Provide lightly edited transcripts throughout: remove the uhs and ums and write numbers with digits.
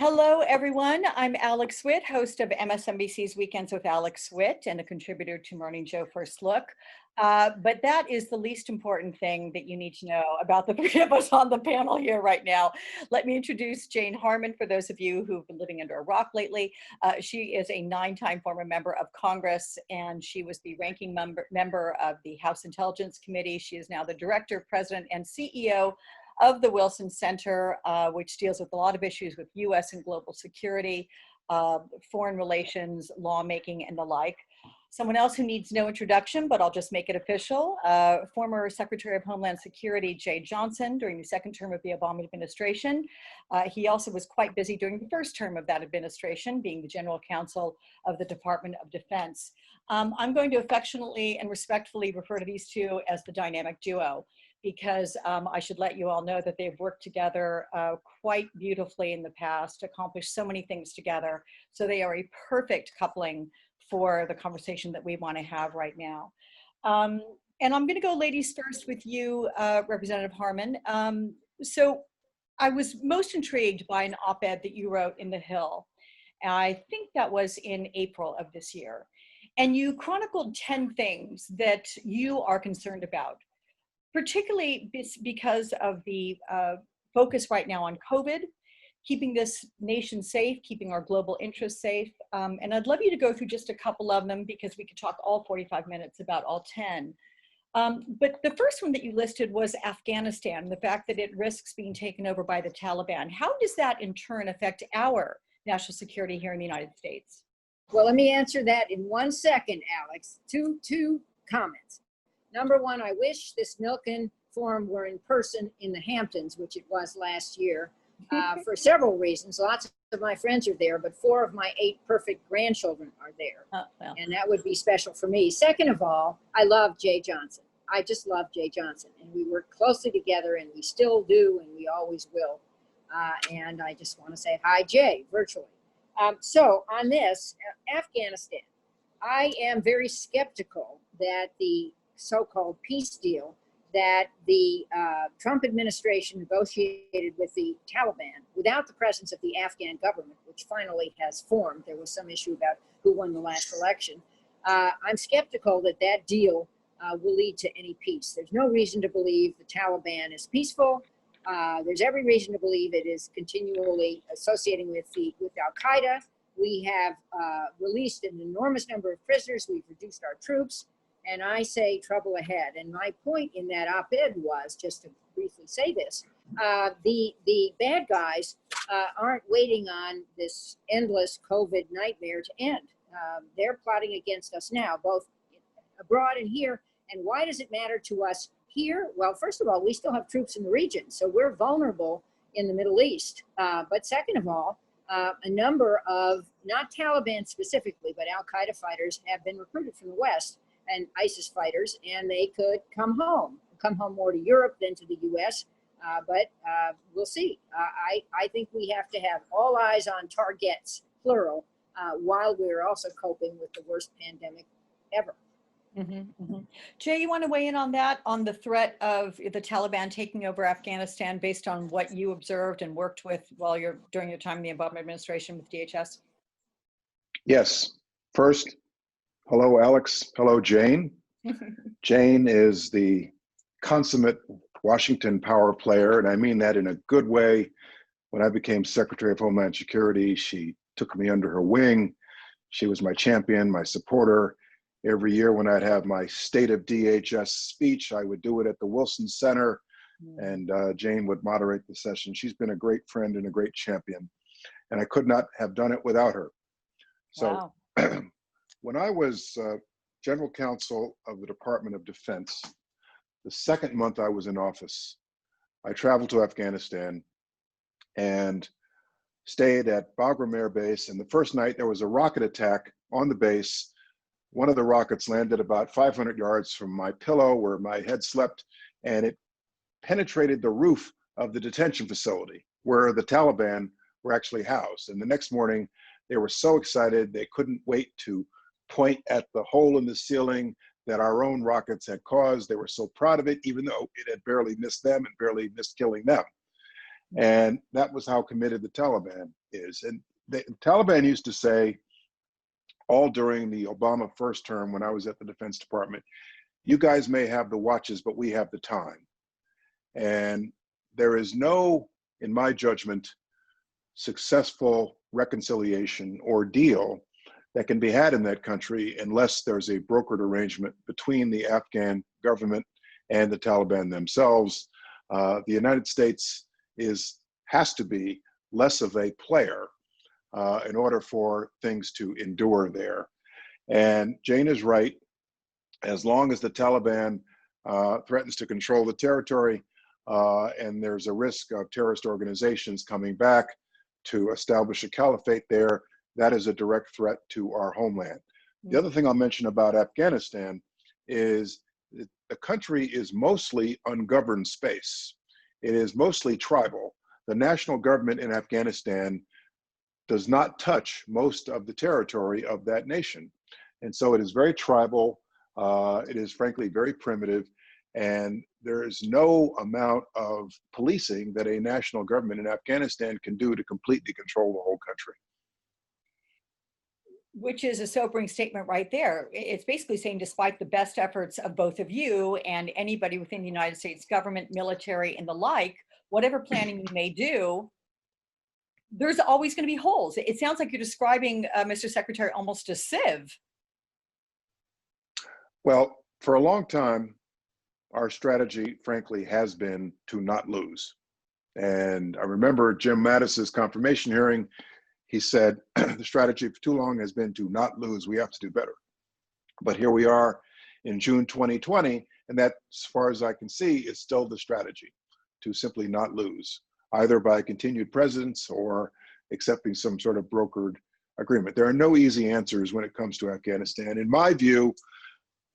Hello, everyone. I'm Alex Witt, host of MSNBC's Weekends with Alex Witt and a contributor to Morning Joe First Look. But that is the least important thing that you need to know about the three of us on the panel here right now. Let me introduce Jane Harman, for those of you who've been living under a rock lately. She is a 9-time former member of Congress, and she was the ranking member of the House Intelligence Committee. She is now the director, president, and CEO of the Wilson Center, which deals with a lot of issues with US and global security, foreign relations, lawmaking, and the like. Someone else who needs no introduction, but I'll just make it official, former Secretary of Homeland Security, Jeh Johnson, during the second term of the Obama administration. He also was quite busy during the first term of that administration, being the General Counsel of the Department of Defense. I'm going to affectionately and respectfully refer to these two as the dynamic duo, because I should let you all know that they've worked together quite beautifully in the past, accomplished so many things together. So they are a perfect coupling for the conversation that we want to have right now. And I'm going to go ladies first with you, Representative Harman. So I was most intrigued by an op-ed that you wrote in The Hill. I think that was in April of this year. And you chronicled 10 things that you are concerned about, particularly because of the focus right now on COVID, keeping this nation safe, keeping our global interests safe. And I'd love you to go through just a couple of them because we could talk all 45 minutes about all 10. But the first one that you listed was Afghanistan, the fact that it risks being taken over by the Taliban. How does that in turn affect our national security here in the United States? Well, let me answer that in 1 second, Alex. Two comments. Number one, I wish this Milken forum were in person in the Hamptons, which it was last year, for several reasons. Lots of my friends are there, but 4 of my 8 perfect grandchildren are there. Oh, well. And that would be special for me. Second of all, I love Jeh Johnson. I just love Jeh Johnson. And we work closely together, and we still do, and we always will. And I just want to say hi, Jeh, virtually. So on this, Afghanistan, I am very skeptical that the so-called peace deal that the Trump administration negotiated with the Taliban without the presence of the Afghan government, which finally has formed. There was some issue about who won the last election. I'm skeptical that that deal will lead to any peace. There's no reason to believe the Taliban is peaceful. There's every reason to believe it is continually associating with Al-Qaeda. We have released an enormous number of prisoners. We've reduced our troops. And I say trouble ahead. And my point in that op-ed was, just to briefly say this, the bad guys aren't waiting on this endless COVID nightmare to end. They're plotting against us now, both abroad and here. And why does it matter to us here? Well, first of all, we still have troops in the region, so we're vulnerable in the Middle East. But second of all, a number of, not Taliban specifically, but Al-Qaeda fighters have been recruited from the West, and ISIS fighters, and they could come home more to Europe than to the US, but we'll see. I think we have to have all eyes on targets, plural, while we're also coping with the worst pandemic ever. Jeh, you want to weigh in on that, on the threat of the Taliban taking over Afghanistan based on what you observed and worked with during your time in the Obama administration with DHS? Yes. First, hello, Alex. Hello, Jane. Jane is the consummate Washington power player, and I mean that in a good way. When I became Secretary of Homeland Security, she took me under her wing. She was my champion, my supporter. Every year when I'd have my State of DHS speech, I would do it at the Wilson Center, and Jane would moderate the session. She's been a great friend and a great champion, and I could not have done it without her. So. Wow. When I was General Counsel of the Department of Defense, the second month I was in office, I traveled to Afghanistan and stayed at Bagram Air Base. And the first night there was a rocket attack on the base. One of the rockets landed about 500 yards from my pillow where my head slept, and it penetrated the roof of the detention facility where the Taliban were actually housed. And the next morning, they were so excited, they couldn't wait to point at the hole in the ceiling that our own rockets had caused. They were so proud of it, even though it had barely missed them and barely missed killing them. And that was how committed the Taliban is. And the Taliban used to say, all during the Obama first term when I was at the Defense Department, you guys may have the watches, but we have the time. And there is no, in my judgment, successful reconciliation or deal that can be had in that country unless there's a brokered arrangement between the Afghan government and the Taliban themselves. The United States has to be less of a player in order for things to endure there. And Jane is right. As long as the Taliban threatens to control the territory and there's a risk of terrorist organizations coming back to establish a caliphate there, that is a direct threat to our homeland. The other thing I'll mention about Afghanistan is the country is mostly ungoverned space. It is mostly tribal. The national government in Afghanistan does not touch most of the territory of that nation. And so it is very tribal. It is frankly very primitive. And there is no amount of policing that a national government in Afghanistan can do to completely control the whole country. Which is a sobering statement right there. It's basically saying, despite the best efforts of both of you and anybody within the United States government, military, and the like, whatever planning you may do, there's always going to be holes. It sounds like you're describing, Mr. Secretary, almost a sieve. Well, for a long time, our strategy, frankly, has been to not lose. And I remember Jim Mattis's confirmation hearing. He said, the strategy for too long has been to not lose. We have to do better. But here we are in June 2020, and that, as far as I can see, is still the strategy, to simply not lose, either by continued presence or accepting some sort of brokered agreement. There are no easy answers when it comes to Afghanistan. In my view,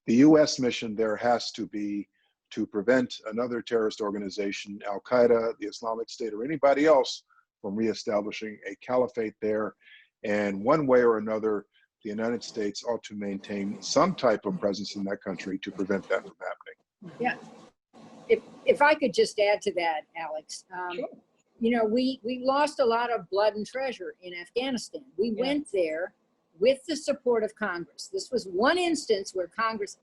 the US mission there has to be to prevent another terrorist organization, Al-Qaeda, the Islamic State, or anybody else from reestablishing a caliphate there. And one way or another, the United States ought to maintain some type of presence in that country to prevent that from happening. Yeah. If I could just add to that, Alex, Sure. you know, we lost a lot of blood and treasure in Afghanistan. We went there with the support of Congress. This was one instance where Congress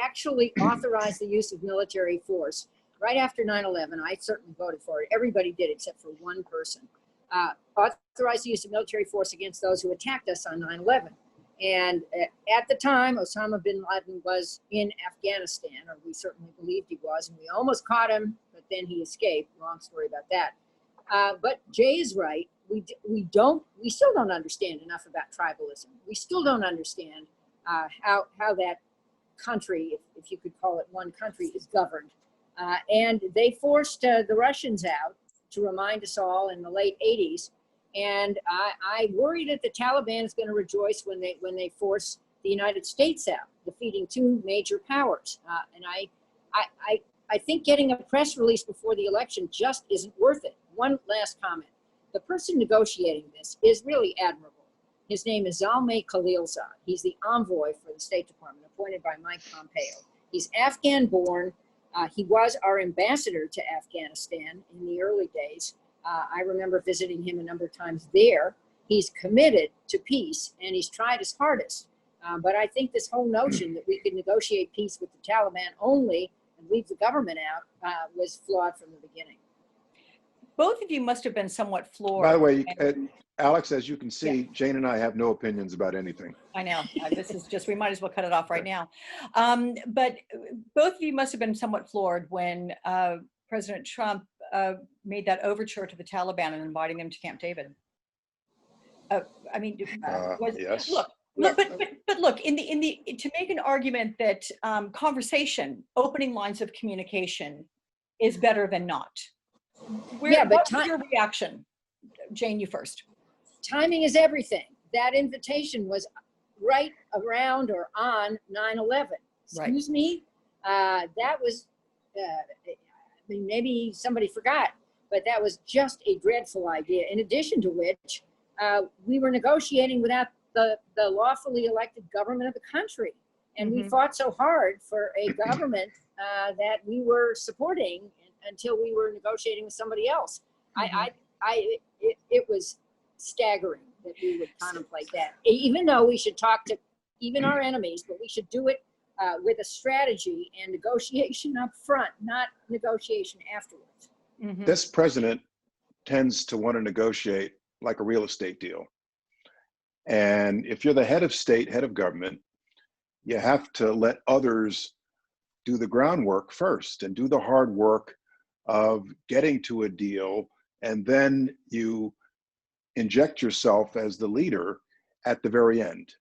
actually authorized the use of military force. Right after 9/11, I certainly voted for it. Everybody did except for one person. Authorized the use of military force against those who attacked us on 9/11. And at the time, Osama bin Laden was in Afghanistan, or we certainly believed he was, and we almost caught him, but then he escaped. Long story about that. But Jay is right. We still don't understand enough about tribalism. We still don't understand how that country, if you could call it one country, is governed. And they forced the Russians out, to remind us all, in the late 80s. And I worry that the Taliban is going to rejoice when they force the United States out, defeating two major powers. And I think getting a press release before the election just isn't worth it. One last comment. The person negotiating this is really admirable. His name is Zalmay Khalilzad. He's the envoy for the State Department, appointed by Mike Pompeo. He's Afghan-born. He was our ambassador to Afghanistan in the early days. I remember visiting him a number of times there. He's committed to peace, and he's tried his hardest. But I think this whole notion that we could negotiate peace with the Taliban only and leave the government out was flawed from the beginning. Both of you must have been somewhat floored. By the way, Alex, as you can see, Jane and I have no opinions about anything. I know. This is just, we might as well cut it off right now. But both of you must have been somewhat floored when President Trump made that overture to the Taliban and inviting them to Camp David. I mean, yes. Look, but look, to make an argument that conversation, opening lines of communication, is better than not. What's your reaction? Jane, you first. Timing is everything. That invitation was right around or on 9/11. Excuse me? That was, I mean, maybe somebody forgot, but that was just a dreadful idea. In addition to which, we were negotiating without the lawfully elected government of the country. And we fought so hard for a government that we were supporting until we were negotiating with somebody else. It was staggering that we would contemplate that, even though we should talk to even our enemies, but we should do it with a strategy and negotiation up front, not negotiation afterwards. Mhm. This president tends to want to negotiate like a real estate deal. And if you're the head of state, head of government, you have to let others do the groundwork first and do the hard work of getting to a deal. And then you inject yourself as the leader at the very end.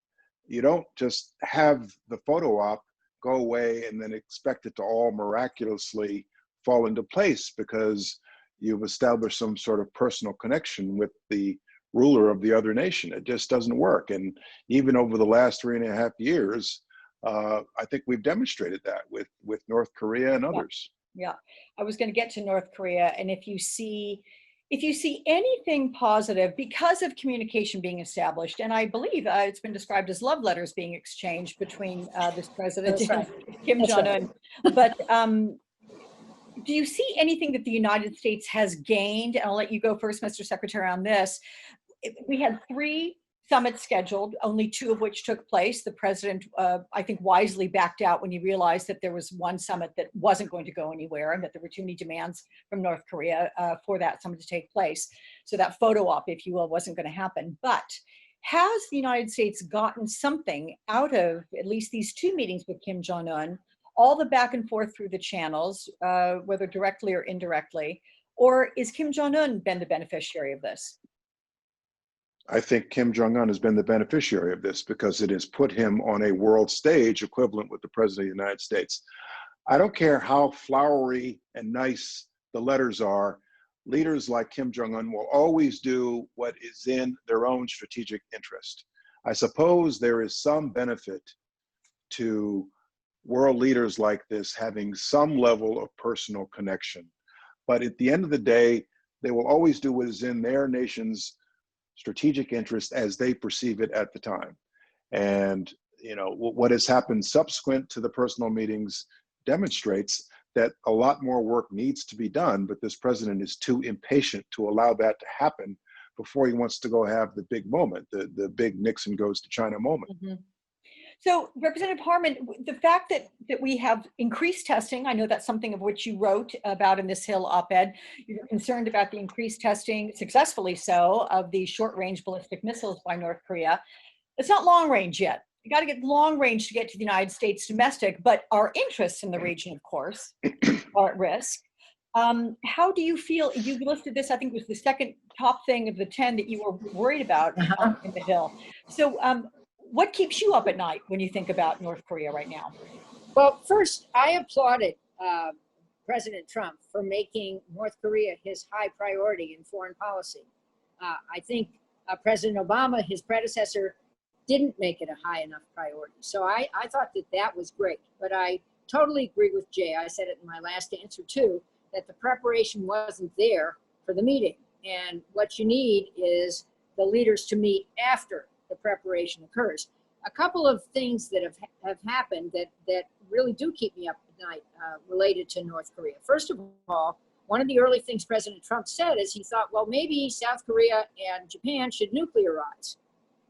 You don't just have the photo op go away and then expect it to all miraculously fall into place because you've established some sort of personal connection with the ruler of the other nation. It just doesn't work. And even over the last 3.5 years, I think we've demonstrated that with North Korea and others. Yeah, I was going to get to North Korea, and if you see anything positive because of communication being established, and I believe it's been described as love letters being exchanged between this president That's right. and Kim That's Jong-un, but do you see anything that the United States has gained? And I'll let you go first, Mr. Secretary, on this. We had 3 summits scheduled, only 2 of which took place. The president, I think, wisely backed out when he realized that there was one summit that wasn't going to go anywhere and that there were too many demands from North Korea for that summit to take place. So that photo op, if you will, wasn't going to happen. But has the United States gotten something out of at least these 2 meetings with Kim Jong-un, all the back and forth through the channels, whether directly or indirectly, or is Kim Jong-un been the beneficiary of this? I think Kim Jong-un has been the beneficiary of this because it has put him on a world stage equivalent with the president of the United States. I don't care how flowery and nice the letters are, leaders like Kim Jong-un will always do what is in their own strategic interest. I suppose there is some benefit to world leaders like this having some level of personal connection. But at the end of the day, they will always do what is in their nation's strategic interest as they perceive it at the time. And what has happened subsequent to the personal meetings demonstrates that a lot more work needs to be done, but this president is too impatient to allow that to happen before he wants to go have the big moment, the big Nixon goes to China moment. Mm-hmm. So, Representative Harman, the fact that we have increased testing, I know that's something of which you wrote about in this Hill op-ed. You're concerned about the increased testing, successfully so, of the short-range ballistic missiles by North Korea. It's not long-range yet. You got to get long-range to get to the United States domestic, but our interests in the region, of course, are at risk. How do you feel? You listed this, I think, was the second top thing of the 10 that you were worried about in the Hill. So, what keeps you up at night when you think about North Korea right now? Well, first, I applauded President Trump for making North Korea his high priority in foreign policy. I think President Obama, his predecessor, didn't make it a high enough priority. So I thought that was great. But I totally agree with Jay. I said it in my last answer too, that the preparation wasn't there for the meeting. And what you need is the leaders to meet after the preparation occurs. A couple of things that have happened that really do keep me up at night related to North Korea. First of all, one of the early things President Trump said is he thought, well, maybe South Korea and Japan should nuclearize.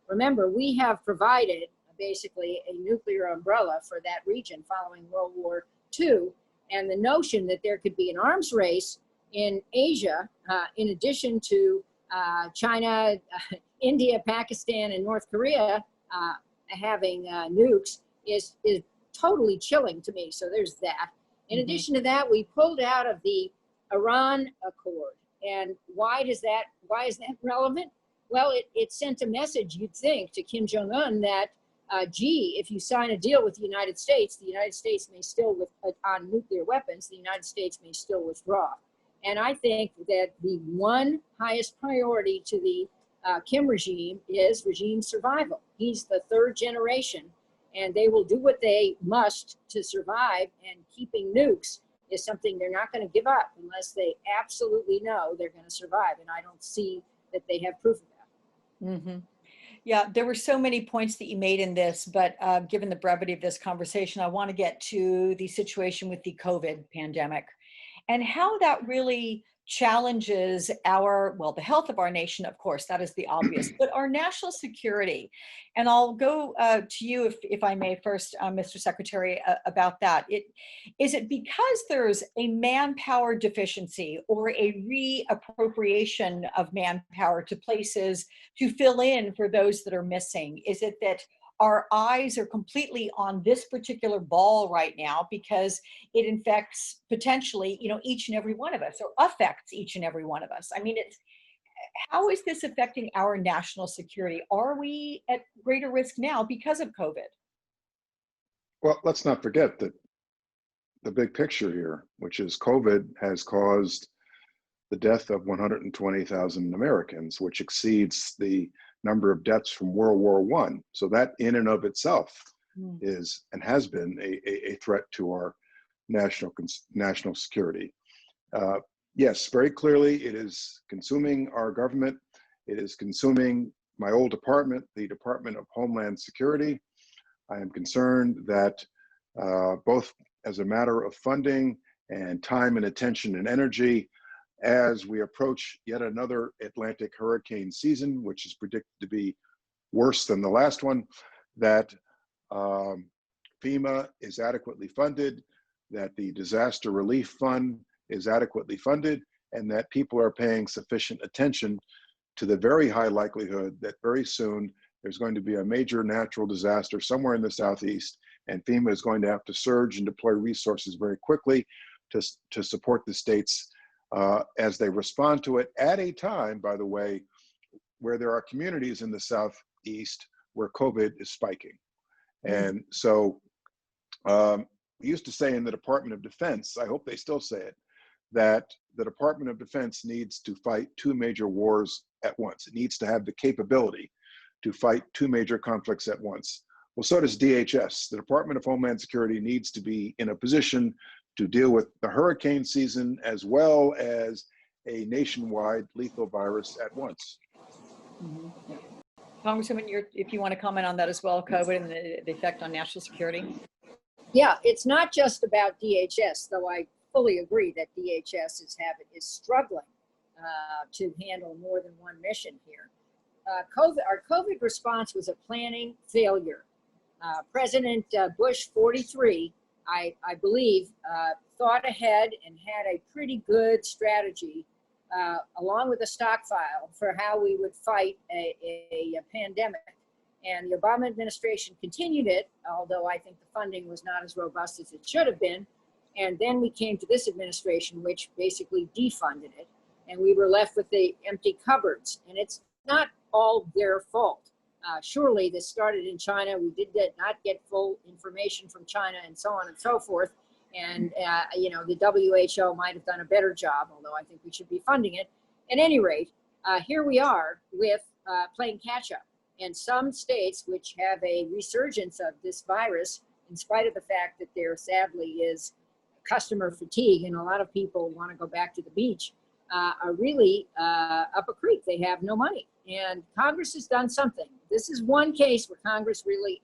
Remember, we have provided basically a nuclear umbrella for that region following World War II. And the notion that there could be an arms race in Asia, in addition to China, India, Pakistan, and North Korea having nukes is totally chilling to me. So there's that. In addition to that, we pulled out of the Iran Accord. And why is that relevant? Well, it sent a message, you'd think, to Kim Jong-un that, gee, if you sign a deal with the United States may still, on nuclear weapons, the United States may still withdraw. And I think that the one highest priority to the Kim regime is regime survival. He's the 3rd generation, and they will do what they must to survive, and keeping nukes is something they're not going to give up unless they absolutely know they're going to survive. And I don't see that they have proof of that. Mm-hmm. Yeah, there were so many points that you made in this, but given the brevity of this conversation, I want to get to the situation with the COVID pandemic and how that really challenges our, well, the health of our nation, of course, that is the obvious, but our national security. And I'll go to you, if I may, first, Mr. Secretary, about that. Is it because there's a manpower deficiency or a reappropriation of manpower to places to fill in for those that are missing? Is it that our eyes are completely on this particular ball right now because it infects potentially, each and every one of us, or affects each and every one of us? I mean, how is this affecting our national security? Are we at greater risk now because of COVID? Well, let's not forget that the big picture here, which is COVID has caused the death of 120,000 Americans, which exceeds the number of deaths from World War I. So that in and of itself is and has been a threat to our national security. Yes, very clearly it is consuming our government. It is consuming my old department, the Department of Homeland Security. I am concerned that both as a matter of funding and time and attention and energy, as we approach yet another Atlantic hurricane season, which is predicted to be worse than the last one, that FEMA is adequately funded, that the Disaster Relief Fund is adequately funded, and that people are paying sufficient attention to the very high likelihood that very soon there's going to be a major natural disaster somewhere in the Southeast, and FEMA is going to have to surge and deploy resources very quickly to support the states as they respond to it at a time, by the way, where there are communities in the Southeast where COVID is spiking. And so we used to say in the Department of Defense, I hope they still say it, that the Department of Defense needs to fight two major wars at once. It needs to have the capability to fight two major conflicts at once. Well, so does DHS. The Department of Homeland Security needs to be in a position to deal with the hurricane season as well as a nationwide lethal virus at once. Congresswoman, if you want to comment on that as well, COVID and the effect on national security. Yeah, it's not just about DHS, though I fully agree that DHS is struggling to handle more than one mission here. Our COVID response was a planning failure. President Bush 43, I believe, thought ahead and had a pretty good strategy, along with a stockpile, for how we would fight a pandemic. And the Obama administration continued it, although I think the funding was not as robust as it should have been. And then we came to this administration, which basically defunded it. And we were left with the empty cupboards. And it's not all their fault. Surely this started in China. We did not get full information from China and so on and so forth. And, the WHO might have done a better job, although I think we should be funding it. At any rate, here we are with playing catch up. And some states which have a resurgence of this virus, in spite of the fact that there sadly is customer fatigue and a lot of people want to go back to the beach, are really up a creek. They have no money. And Congress has done something. This is one case where Congress really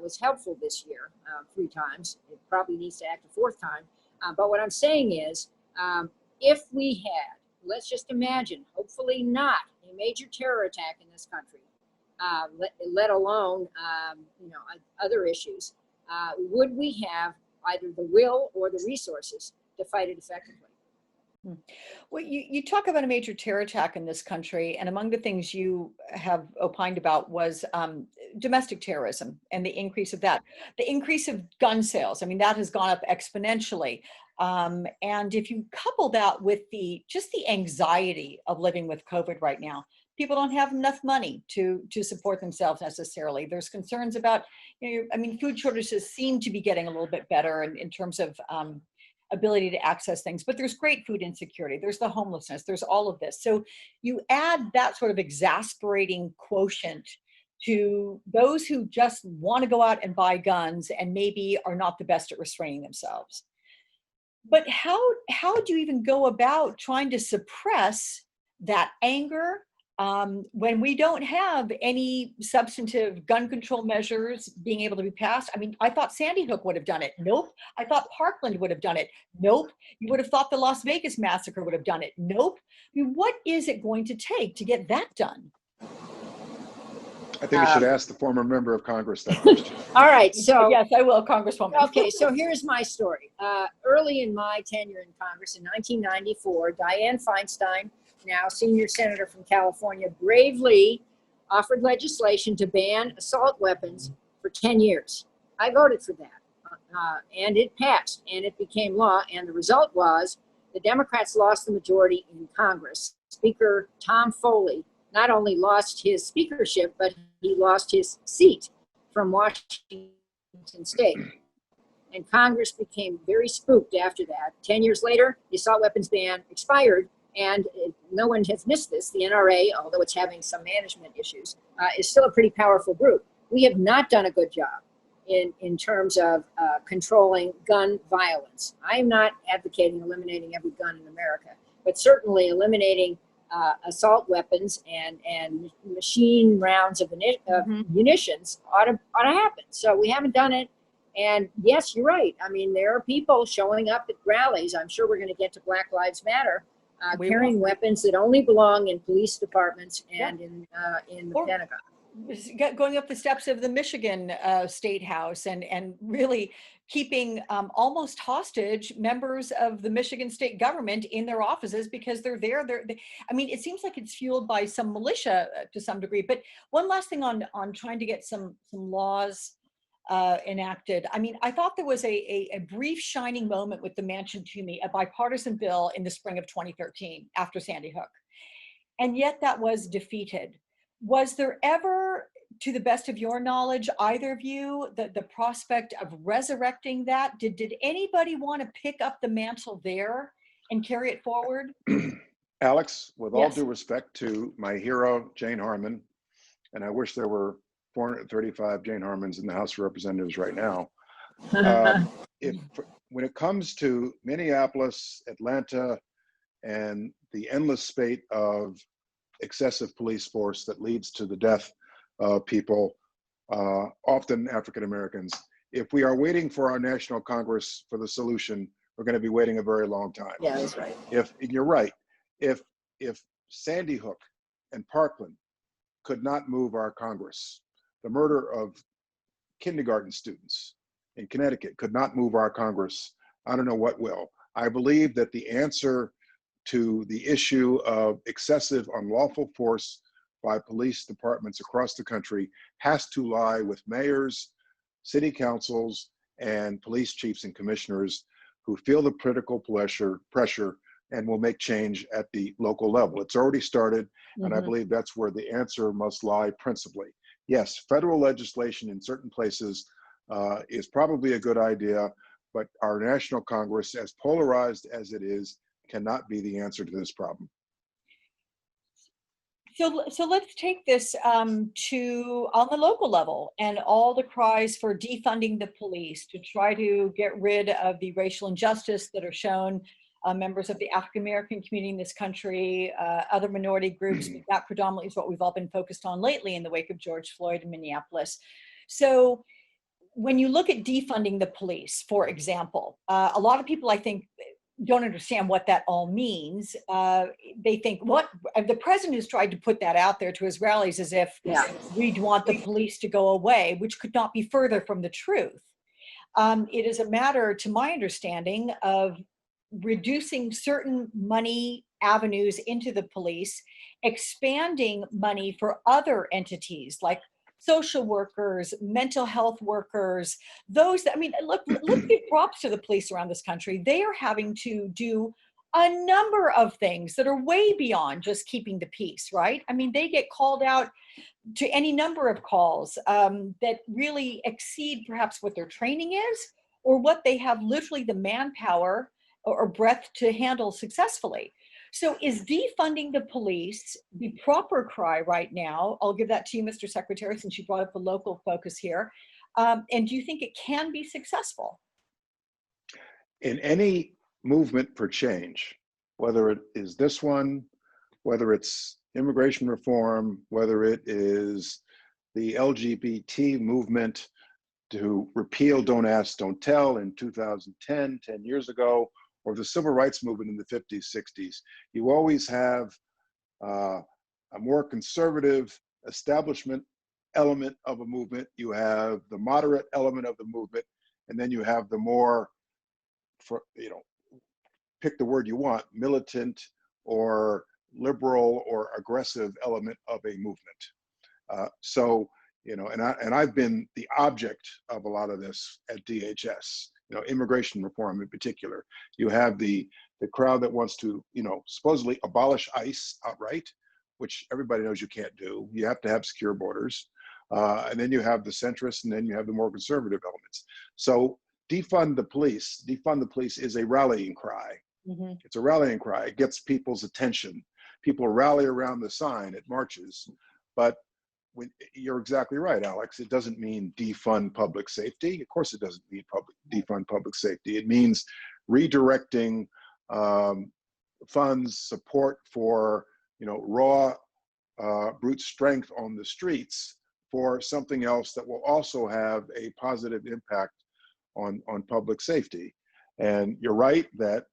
was helpful this year, 3 times. It probably needs to act a 4th time. But what I'm saying is, if we had, let's just imagine, hopefully not a major terror attack in this country, let alone other issues, would we have either the will or the resources to fight it effectively? Well, you talk about a major terror attack in this country, and among the things you have opined about was domestic terrorism and the increase of that. The increase of gun sales, I mean, that has gone up exponentially. And if you couple that with just the anxiety of living with COVID right now, people don't have enough money to support themselves necessarily. There's concerns about, food shortages seem to be getting a little bit better in terms of ability to access things, but there's great food insecurity. There's the homelessness. There's all of this. So you add that sort of exasperating quotient to those who just want to go out and buy guns and maybe are not the best at restraining themselves. But how do you even go about trying to suppress that anger, when we don't have any substantive gun control measures being able to be passed. I mean, I thought Sandy Hook would have done it. Nope. I thought Parkland would have done it. Nope. You would have thought the Las Vegas massacre would have done it. Nope. I mean, what is it going to take to get that done? I think you should ask the former member of Congress that question. All right, so. Yes, I will, Congresswoman. Okay, so here's my story. Early in my tenure in Congress in 1994, Dianne Feinstein, now senior senator from California, bravely offered legislation to ban assault weapons for 10 years. I voted for that, and it passed, and it became law, and the result was the Democrats lost the majority in Congress. Speaker Tom Foley not only lost his speakership, but he lost his seat from Washington State. And Congress became very spooked after that. 10 years later, the assault weapons ban expired, and no one has missed this. The NRA, although it's having some management issues, is still a pretty powerful group. We have not done a good job in terms of controlling gun violence. I am not advocating eliminating every gun in America, but certainly eliminating assault weapons and machine rounds of munitions ought to happen. So we haven't done it. And yes, you're right. I mean, there are people showing up at rallies. I'm sure we're going to get to Black Lives Matter, carrying weapons that only belong in police departments and in the Pentagon. Going up the steps of the Michigan State House and really keeping almost hostage members of the Michigan state government in their offices because they're there. I mean, it seems like it's fueled by some militia to some degree. But one last thing on trying to get some laws enacted. I mean, I thought there was a brief shining moment with the Manchin-Toomey, a bipartisan bill in the spring of 2013 after Sandy Hook. And yet that was defeated. Was there ever, to the best of your knowledge, either of you, the prospect of resurrecting that? Did anybody want to pick up the mantle there and carry it forward? Alex, with all due respect to my hero, Jane Harman, and I wish there were 435 Jane Harmans in the House of Representatives right now. When it comes to Minneapolis, Atlanta, and the endless spate of excessive police force that leads to the death of people, often African Americans, if we are waiting for our national Congress for the solution, we're going to be waiting a very long time. Yeah, that's right. You're right. If Sandy Hook and Parkland could not move our Congress, the murder of kindergarten students in Connecticut could not move our Congress, I don't know what will. I believe that the answer to the issue of excessive unlawful force by police departments across the country has to lie with mayors, city councils, and police chiefs and commissioners who feel the political pressure and will make change at the local level. It's already started, and I believe that's where the answer must lie principally. Yes, federal legislation in certain places is probably a good idea, but our national Congress, as polarized as it is, cannot be the answer to this problem. So let's take this to on the local level and all the cries for defunding the police to try to get rid of the racial injustice that are shown members of the African American community in this country, other minority groups. That predominantly is what we've all been focused on lately in the wake of George Floyd in Minneapolis. So when you look at defunding the police, for example, a lot of people, I think, don't understand what that all means. They think what the president has tried to put that out there to his rallies as if we'd want the police to go away, which could not be further from the truth. It is a matter, to my understanding, of reducing certain money avenues into the police, expanding money for other entities like social workers, mental health workers, those that, I mean, let's give props to the police around this country. They are having to do a number of things that are way beyond just keeping the peace, right? I mean, they get called out to any number of calls that really exceed perhaps what their training is or what they have literally the manpower or breadth to handle successfully. So is defunding the police the proper cry right now? I'll give that to you, Mr. Secretary, since you brought up the local focus here. And do you think it can be successful? In any movement for change, whether it is this one, whether it's immigration reform, whether it is the LGBT movement to repeal Don't Ask, Don't Tell in 2010, 10 years ago, or the civil rights movement in the 50s, 60s, you always have a more conservative establishment element of a movement. You have the moderate element of the movement, and then you have the more, pick the word you want, militant or liberal or aggressive element of a movement. And I've been the object of a lot of this at DHS, immigration reform in particular. You have the crowd that wants to, supposedly abolish ICE outright, which everybody knows you can't do. You have to have secure borders. And then you have the centrists, and then you have the more conservative elements. So defund the police is a rallying cry. Mm-hmm. It's a rallying cry. It gets people's attention. People rally around the sign at marches. But you're exactly right, Alex. It doesn't mean defund public safety. Of course, it doesn't mean defund public safety. It means redirecting funds, support for raw brute strength on the streets for something else that will also have a positive impact on public safety. And you're right that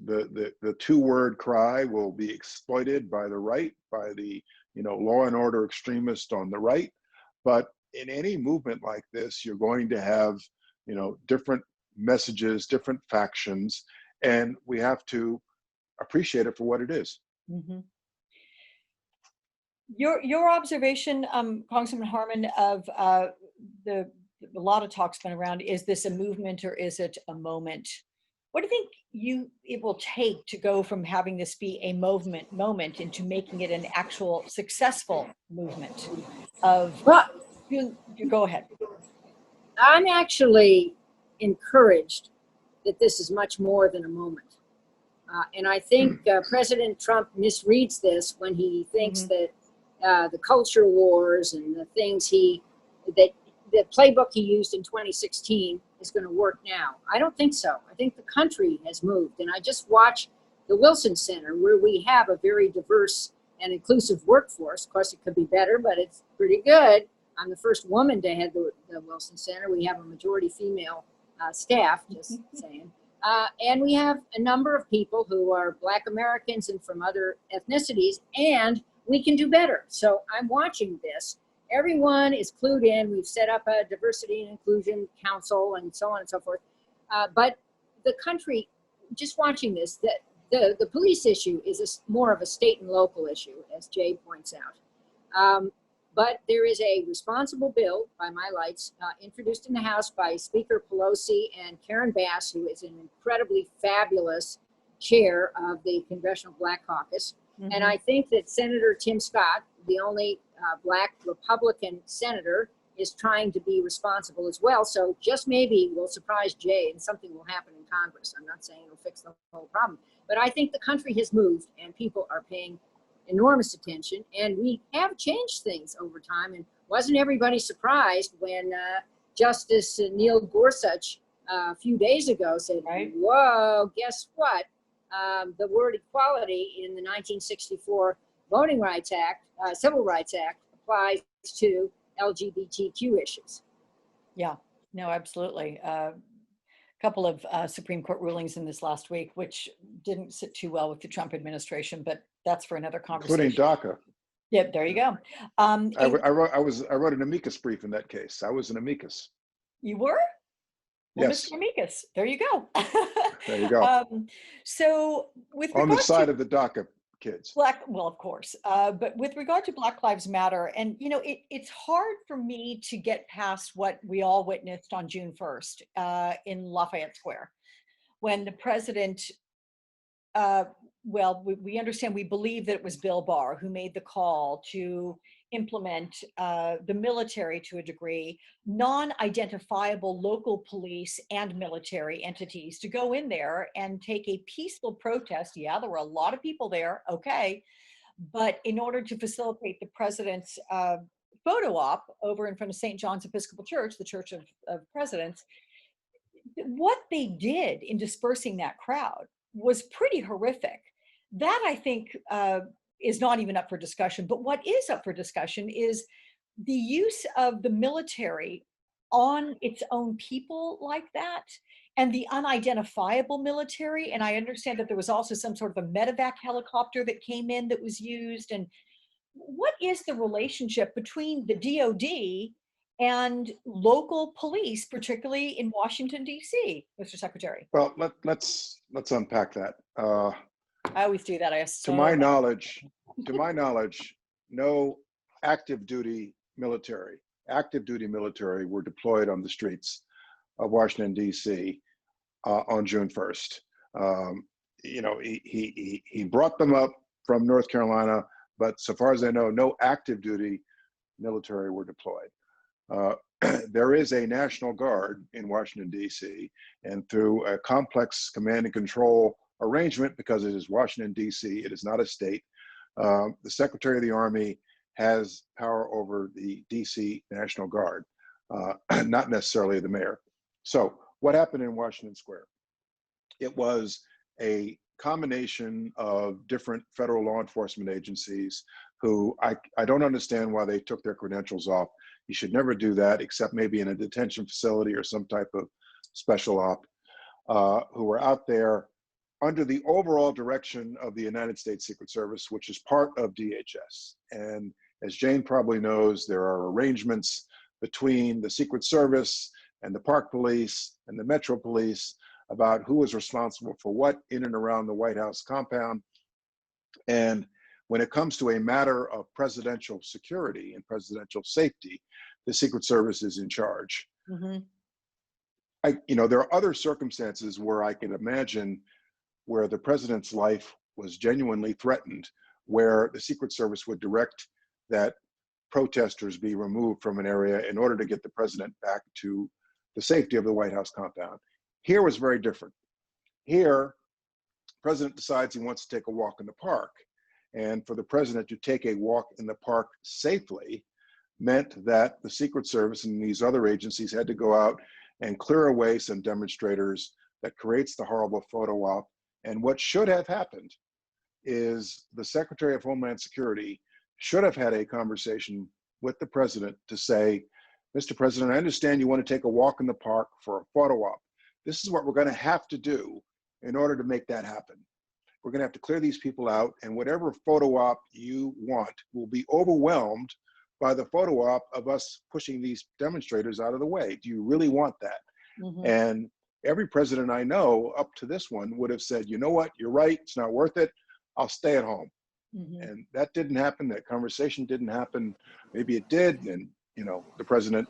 the two-word cry will be exploited by the right, by the law and order extremists on the right. But in any movement like this, you're going to have different messages, different factions, and we have to appreciate it for what it is. Mm-hmm. Your observation, Congressman Harman, of a lot of talk's been around, is this a movement or is it a moment? What do you think it will take to go from having this be a moment into making it an actual successful movement you go ahead. I'm actually encouraged that this is much more than a moment. And I think President Trump misreads this when he thinks that the culture wars and the things the playbook he used in 2016 is going to work now. I don't think so. I think the country has moved. And I just watched the Wilson Center, where we have a very diverse and inclusive workforce. Of course, it could be better, but it's pretty good. I'm the first woman to head the Wilson Center. We have a majority female staff, just saying. And we have a number of people who are Black Americans and from other ethnicities, and we can do better. So I'm watching this. Everyone is clued in. We've set up a diversity and inclusion council and so on and so forth. But the country, just watching this, the police issue is more of a state and local issue, as Jay points out. But there is a responsible bill, by my lights, introduced in the House by Speaker Pelosi and Karen Bass, who is an incredibly fabulous chair of the Congressional Black Caucus. Mm-hmm. And I think that Senator Tim Scott, the only Black Republican senator, is trying to be responsible as well. So just maybe we'll surprise Jay and something will happen in Congress. I'm not saying it'll fix the whole problem, but I think the country has moved and people are paying enormous attention, and we have changed things over time. And wasn't everybody surprised when Justice Neil Gorsuch a few days ago said, right, whoa, guess what? The word equality in the 1964 Voting Rights Act, Civil Rights Act, applies to LGBTQ issues. Yeah, no, absolutely. A couple of Supreme Court rulings in this last week, which didn't sit too well with the Trump administration, but that's for another conversation. Including DACA. Yep, there you go. I wrote an amicus brief in that case. I was an amicus. You were? Well, yes. Mr. Amicus, there you go. There you go. So with on the side of the DACA kids. Well, of course, but with regard to Black Lives Matter, and it's hard for me to get past what we all witnessed on June 1st in Lafayette Square, when the president, we understand, we believe that it was Bill Barr who made the call to implement the military to a degree, non-identifiable local police and military entities to go in there and take a peaceful protest. Yeah, there were a lot of people there, okay, but in order to facilitate the president's photo op over in front of St. John's Episcopal Church, the Church of Presidents, what they did in dispersing that crowd was pretty horrific. That, I think, is not even up for discussion. But what is up for discussion is the use of the military on its own people like that, and the unidentifiable military. And I understand that there was also some sort of a medevac helicopter that came in that was used. And what is the relationship between the DOD and local police, particularly in Washington, D.C., Mr. Secretary? Well, let's unpack that. I always do that. To my knowledge, no active duty military were deployed on the streets of Washington, D.C. On June 1st. You know, he brought them up from North Carolina, but so far as I know, no active duty military were deployed. There is a National Guard in Washington, D.C., and through a complex command and control arrangement, because it is Washington, D.C., it is not a state, the Secretary of the Army has power over the D.C. National Guard, not necessarily the mayor. So what happened in Washington Square? It was a combination of different federal law enforcement agencies who I don't understand why they took their credentials off. You should never do that, except maybe in a detention facility or some type of special op, who were out there under the overall direction of the United States Secret Service, which is part of DHS. And as Jane probably knows, there are arrangements between the Secret Service and the Park Police and the Metro Police about who is responsible for what in and around the White House compound. And when it comes to a matter of presidential security and presidential safety, the Secret Service is in charge. Mm-hmm. There are other circumstances where I can imagine where the president's life was genuinely threatened, where the Secret Service would direct that protesters be removed from an area in order to get the president back to the safety of the White House compound. Here was very different. Here, the president decides he wants to take a walk in the park. And for the president to take a walk in the park safely meant that the Secret Service and these other agencies had to go out and clear away some demonstrators. That creates the horrible photo op. And what should have happened is the Secretary of Homeland Security should have had a conversation with the president to say, Mr. President, I understand you want to take a walk in the park for a photo op. This is what we're going to have to do in order to make that happen. We're going to have to clear these people out, and whatever photo op you want will be overwhelmed by the photo op of us pushing these demonstrators out of the way. Do you really want that? Mm-hmm. And every president I know up to this one would have said, you know what, you're right, it's not worth it, I'll stay at home. Mm-hmm. And that didn't happen, that conversation didn't happen. Maybe it did, and the president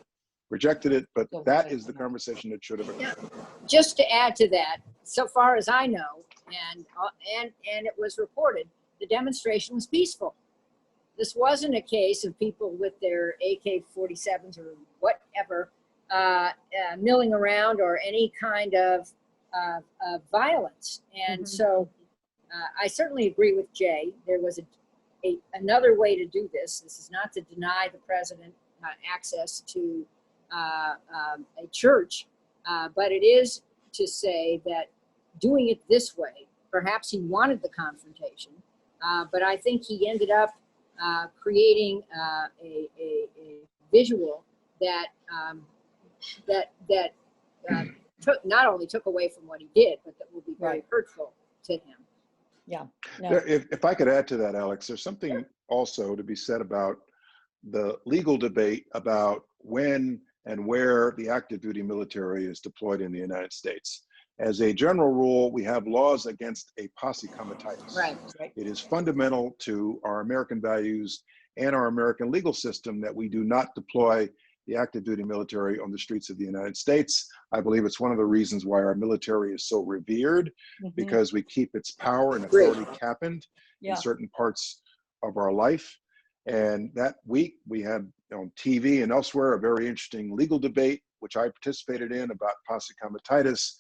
rejected it, but that is the conversation that should have occurred. Yeah. Just to add to that, so far as I know, and it was reported, the demonstration was peaceful. This wasn't a case of people with their AK-47s or whatever milling around or any kind of violence. And so I certainly agree with Jay. There was another way to do this. This is not to deny the president access to a church, but it is to say that doing it this way, perhaps he wanted the confrontation, but I think he ended up creating a visual that not only took away from what he did, but that will be very hurtful to him. Yeah. No. If I could add to that, Alex, there's something also to be said about the legal debate about when and where the active duty military is deployed in the United States. As a general rule, we have laws against a posse comitatus. Right. It is fundamental to our American values and our American legal system that we do not deploy the active duty military on the streets of the United States. I believe it's one of the reasons why our military is so revered, because we keep its power and authority captained in certain parts of our life. And that week we had on TV and elsewhere a very interesting legal debate, which I participated in, about posse comitatus,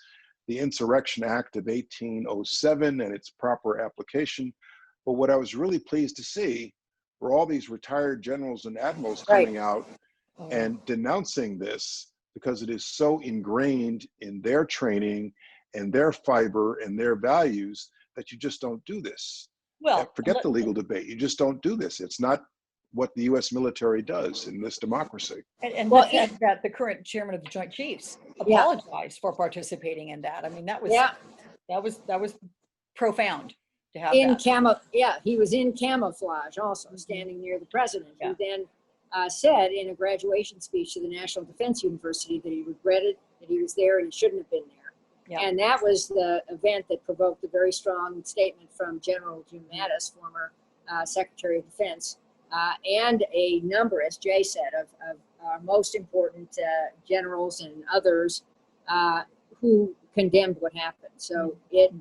the Insurrection Act of 1807 and its proper application. But what I was really pleased to see were all these retired generals and admirals coming out and denouncing this, because it is so ingrained in their training and their fiber and their values that you just don't do this. Well, forget the legal debate. You just don't do this. It's not what the U.S. military does in this democracy. and Well, the fact that the current chairman of the Joint Chiefs Yeah. apologized for participating in that. I mean, that was yeah, that was profound to have in that. he was in camouflage also, standing near the president, Yeah. who then said in a graduation speech to the National Defense University that he regretted that he was there and he shouldn't have been there. Yeah. And that was the event that provoked a very strong statement from General Jim Mattis, former Secretary of Defense, and a number, as Jay said, of our most important generals and others who condemned what happened. So it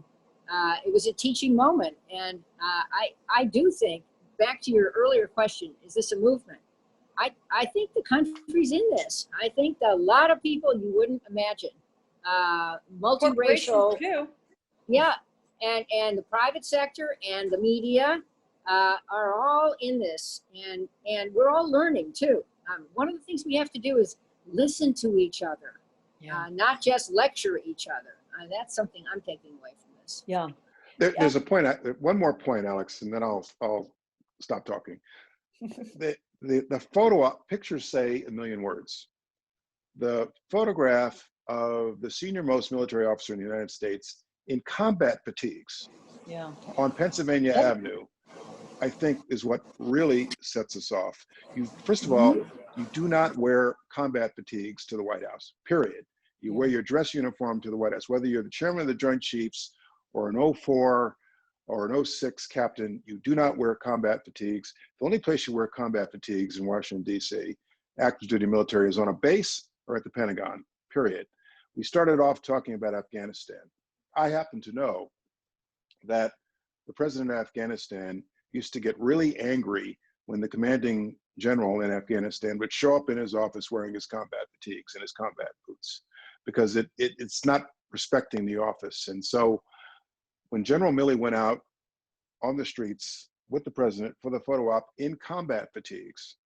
was a teaching moment. And I do think, back to your earlier question, is this a movement? I think the country's in this. I think that a lot of people you wouldn't imagine, multiracial, Corporations too. yeah, and the private sector and the media are all in this, and we're all learning too. One of the things we have to do is listen to each other, not just lecture each other. That's something I'm taking away from this. Yeah. There's a point, one more point, Alex, and then I'll stop talking. The photo op, pictures say a million words. The photograph of the senior most military officer in the United States in combat fatigues on Pennsylvania Avenue, I think is what really sets us off. First of all, you do not wear combat fatigues to the White House, period. You wear your dress uniform to the White House, whether you're the chairman of the Joint Chiefs or an 04 or an 06 captain, you do not wear combat fatigues. The only place you wear combat fatigues in Washington, D.C., active duty military, is on a base or at the Pentagon, period. We started off talking about Afghanistan. I happen to know that the president of Afghanistan used to get really angry when the commanding general in Afghanistan would show up in his office wearing his combat fatigues and his combat boots, because it's not respecting the office. And so when General Milley went out on the streets with the president for the photo op in combat fatigues,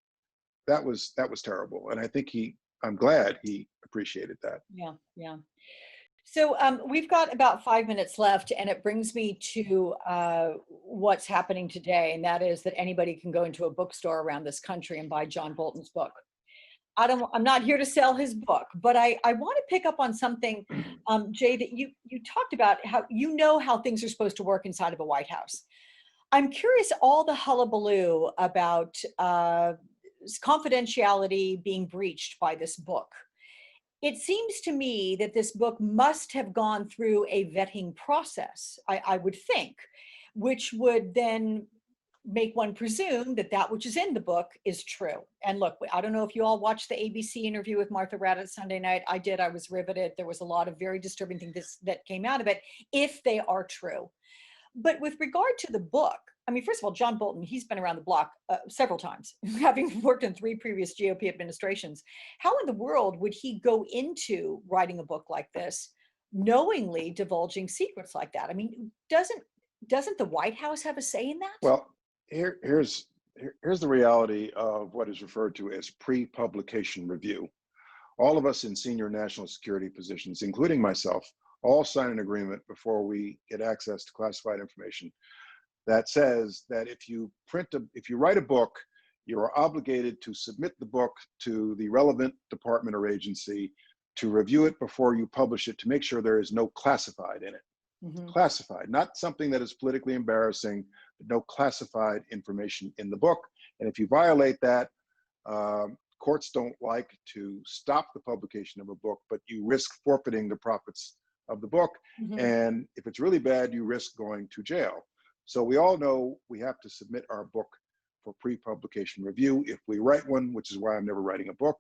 that was terrible. And I think I'm glad he appreciated that. Yeah. So we've got about 5 minutes left, and it brings me to what's happening today, and that is that anybody can go into a bookstore around this country and buy John Bolton's book. I'm not here to sell his book, but I want to pick up on something, Jay, that you talked about, how things are supposed to work inside of a White House. I'm curious, all the hullabaloo about confidentiality being breached by this book. It seems to me that this book must have gone through a vetting process, I would think, which would then make one presume that that which is in the book is true. And look, I don't know if you all watched the ABC interview with Martha Raddatz Sunday night. I did. I was riveted. There was a lot of very disturbing things that came out of it, if they are true. But with regard to the book, I mean, first of all, John Bolton, he's been around the block several times, having worked in 3 previous GOP administrations. How in the world would he go into writing a book like this, knowingly divulging secrets like that? I mean, doesn't the White House have a say in that? Well, here's the reality of what is referred to as pre-publication review. All of us in senior national security positions, including myself, all sign an agreement before we get access to classified information that says that if you write a book, you are obligated to submit the book to the relevant department or agency to review it before you publish it, to make sure there is no classified in it. Classified, not something that is politically embarrassing, but no classified information in the book. And if you violate that, courts don't like to stop the publication of a book, but you risk forfeiting the profits of the book. And if it's really bad, you risk going to jail. So we all know we have to submit our book for pre-publication review if we write one, which is why I'm never writing a book.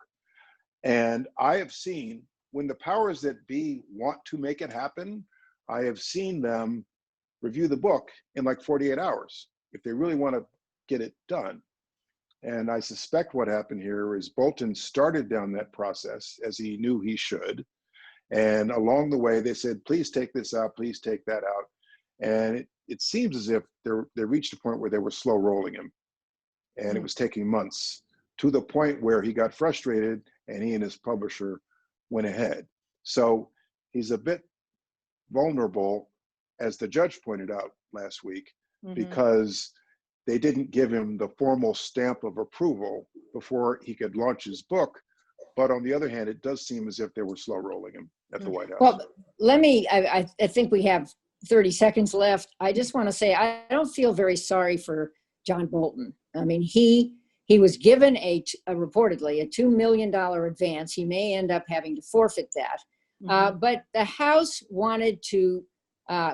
And I have seen, when the powers that be want to make it happen, I have seen them review the book in like 48 hours if they really want to get it done. And I suspect what happened here is Bolton started down that process, as he knew he should. And along the way, they said, please take this out, please take that out. And it seems as if they reached a point where they were slow rolling him. And it was taking months, to the point where he got frustrated and he and his publisher went ahead. So he's a bit vulnerable, as the judge pointed out last week, because they didn't give him the formal stamp of approval before he could launch his book. But on the other hand, it does seem as if they were slow rolling him at the White House. Well, I think we have 30 seconds left. I just want to say, I don't feel very sorry for John Bolton. I mean, he was given reportedly a $2 million advance. He may end up having to forfeit that. But the House wanted to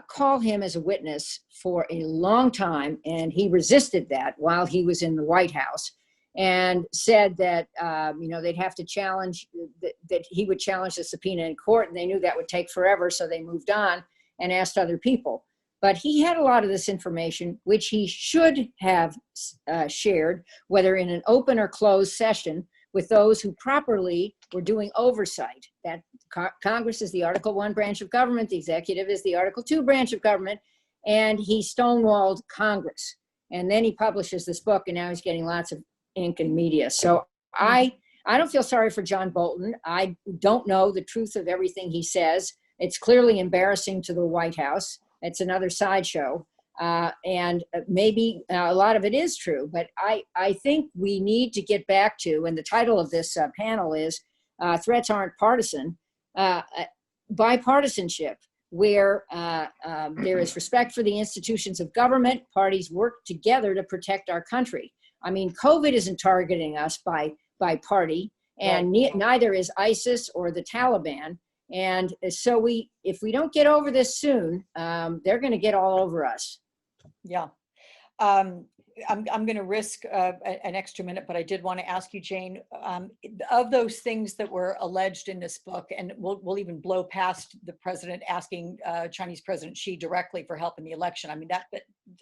call him as a witness for a long time, and he resisted that while he was in the White House, and said that they'd have to challenge that he would challenge the subpoena in court, and they knew that would take forever, so they moved on and asked other people. But he had a lot of this information, which he should have shared, whether in an open or closed session, with those who properly were doing oversight. That Congress is the Article 1 branch of government, the executive is the Article 2 branch of government, and he stonewalled Congress. And then he publishes this book, and now he's getting lots of ink and media. So I don't feel sorry for John Bolton. I don't know the truth of everything he says. It's clearly embarrassing to the White House. It's another sideshow. And maybe a lot of it is true, but I think we need to get back to, and the title of this panel is Threats Aren't Partisan, Bipartisanship, where there is respect for the institutions of government, parties work together to protect our country. I mean, COVID isn't targeting us by party, and neither is ISIS or the Taliban. And so if we don't get over this soon, they're going to get all over us. Yeah. I'm going to risk an extra minute, but I did want to ask you, Jane, of those things that were alleged in this book, and we'll even blow past the president asking Chinese President Xi directly for help in the election. I mean, that's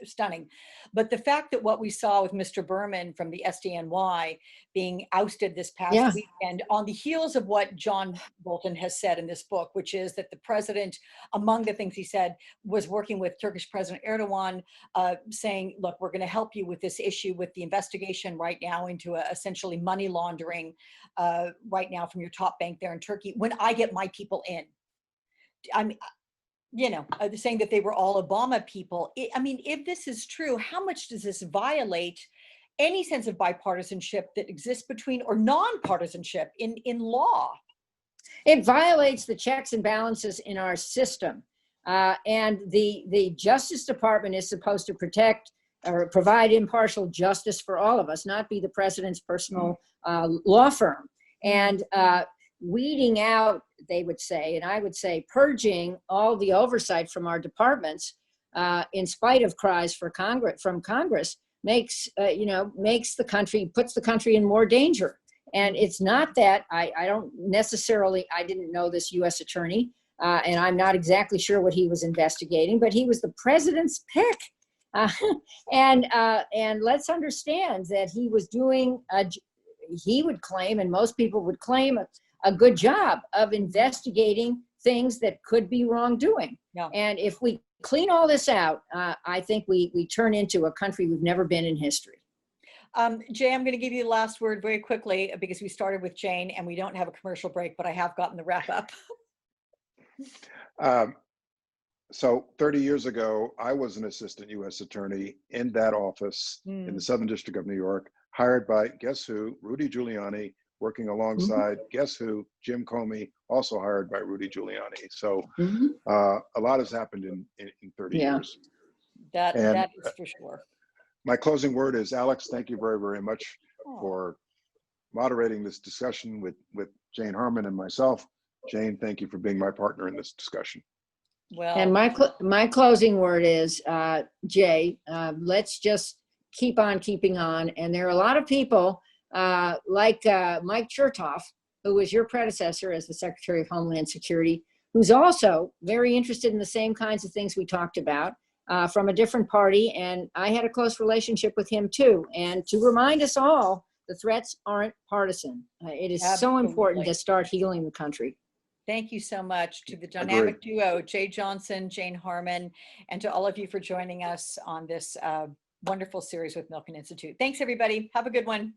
stunning. But the fact that what we saw with Mr. Berman from the SDNY being ousted this past weekend on the heels of what John Bolton has said in this book, which is that the president, among the things he said, was working with Turkish President Erdogan, saying, look, we're going to help you with this issue with the investigation right now into essentially money laundering right now from your top bank there in Turkey, when I get my people in. I mean, saying that they were all Obama people. I mean, if this is true, how much does this violate any sense of bipartisanship that exists between, or non-partisanship in law? It violates the checks and balances in our system. And the Justice Department is supposed to protect or provide impartial justice for all of us, not be the president's personal law firm. And weeding out, they would say, and I would say purging all the oversight from our departments, in spite of cries from Congress, makes the country, puts the country in more danger. And it's not that I didn't know this U.S. attorney, and I'm not exactly sure what he was investigating, but he was the president's pick. And let's understand that he was doing, he would claim, and most people would claim, a good job of investigating things that could be wrongdoing. Yeah. And if we clean all this out, I think we turn into a country we've never been in history. Jay, I'm going to give you the last word very quickly, because we started with Jane and we don't have a commercial break, but I have gotten the wrap up. So 30 years ago, I was an assistant U.S. attorney in that office in the Southern District of New York, hired by, guess who, Rudy Giuliani, working alongside, guess who, Jim Comey, also hired by Rudy Giuliani. So a lot has happened in 30 years. That is for sure. My closing word is, Alex, thank you very, very much for moderating this discussion with Jane Harman and myself. Jane, thank you for being my partner in this discussion. Well, and my closing word is, Jay, let's just keep on keeping on. And there are a lot of people like Mike Chertoff, who was your predecessor as the Secretary of Homeland Security, who's also very interested in the same kinds of things we talked about, from a different party. And I had a close relationship with him too. And to remind us all, the threats aren't partisan. It is so important to start healing the country. Thank you so much to the dynamic duo, Jay Johnson, Jane Harman, and to all of you for joining us on this wonderful series with Milken Institute. Thanks, everybody. Have a good one.